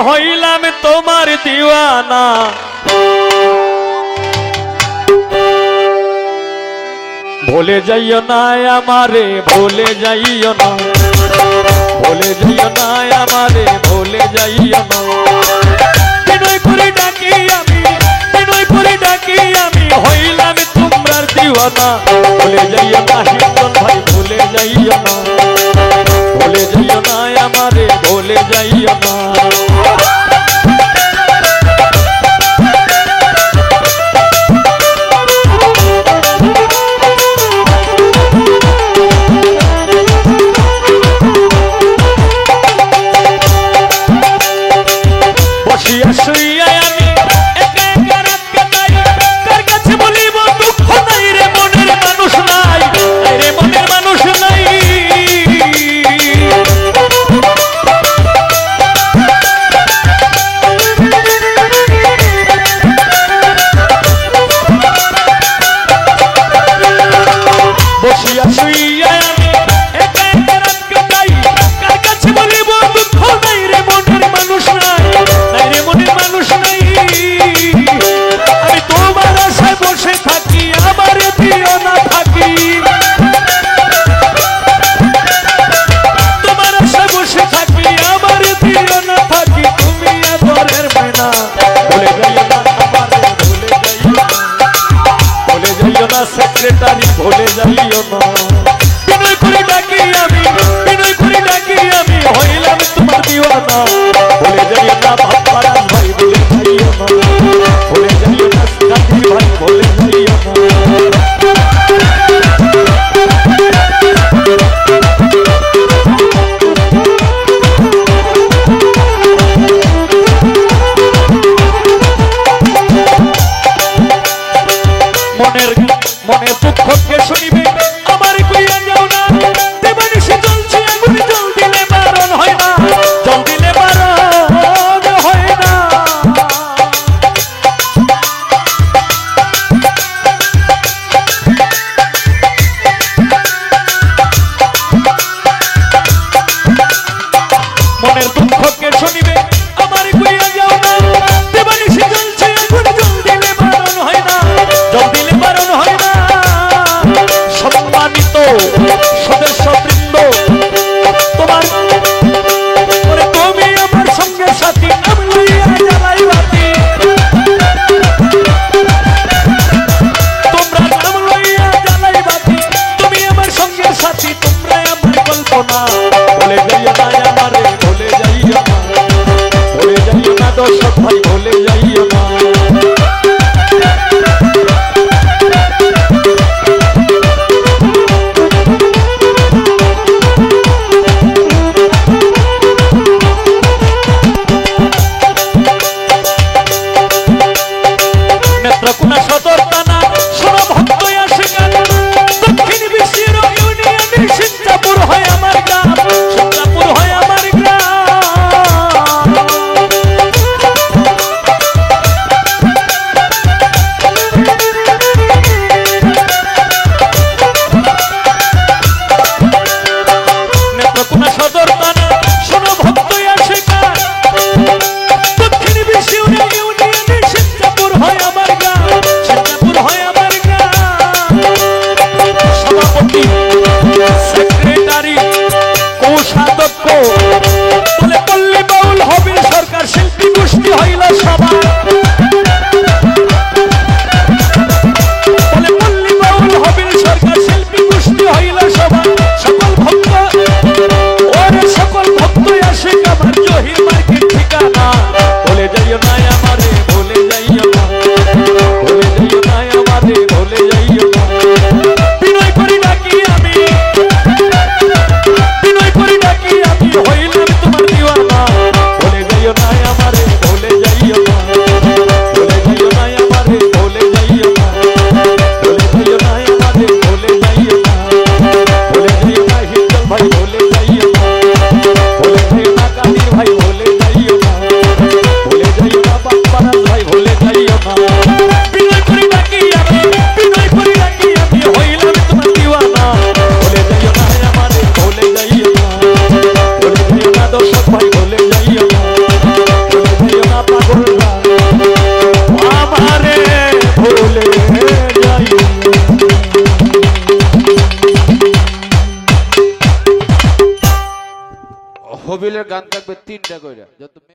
হইলাম তোমার দিওয়ানা, ভুলে যাইও না আমারে, ভুলে যাইও না, ভুলে যাইও না আমারে, ভুলে যাইও না। বিনয় করে ডাকি আমি, বিনয় করে ডাকি আমি, হইলাম তোমার দিওয়ানা। ভুলে যাইও না হিন্দন ভাই, ভুলে যাইও না, ভুলে যাইও না আমারে, ভুলে যাইও না। সেক্রেটারি ভুলে যাইও না, বিনয় করে ডাকি আমি, বিনয় করে ডাকি আমি, হইলাম তোমার দিওয়ানা। ভুলে যাইও না ভাবপাড়ার ভাই, ভুলে যাইও না, ভুলে যাইও না সাথী ভাই, ভুলে যাইও না। মনের দুঃখকে শুনিবে আমার কইয়া যাও না, দেবানিশি জ্বলছে আগুন, জল দিলে বারণ হয় না, জল দিলে বারণ হয় না। মনের দুঃখকে শুনিবে আমার কইয়া যাও না, দেবানিশি জ্বলছে আগুন, জল দিলে বারণ হয় না, জল দিলে বারণ হয় না। সম্মানিত সদস্যবৃন্দ, তোমার তুমি আমার সঙ্গে সাথী, নাম লইয়া জ্বালাই বাতি, তোমরা নাম লইয়া জ্বালাই বাতি, তুমি আমার সঙ্গে সাথী, তোমরা আমার কল্পনা। ভুলে যাইও না আমারে, ভুলে যাইও না, ভুলে যাইও না দর্শক ভাই, ভুলে যাইও না। নেত্রকোনা সদর থানা, শোনো ভক্ত আসে গান, দক্ষিণ বিশ্বের ইউনিয়নের সিংচাপুর হয় আমার গ্রাম, সিংচাপুর হয় আমার গ্রাম। নেত্রকোনা সদর থানা, শোনো ভক্ত আসে গান, দক্ষিণ বিশ্বের ইউনিয়নের সিংচাপুর হয় আমার গ্রাম, সিংচাপুর হয় আমার গ্রাম। সভাপতি সেক্রেটারি কোষাধ্যক্ষ বলে পল্লী বাউল হবিল সরকার শিল্পী গোষ্ঠী হইল সভা, বলে পল্লী বাউল হবিল সরকার শিল্পী গোষ্ঠী হইল সভা। সকল ভক্ত, ওরে সকল ভক্ত আসে আমার জহির মার্কেট ঠিকানা। ভুলে যাইও না আমারে, ভুলে যাইও না, গান থাকবে 3টা করে যত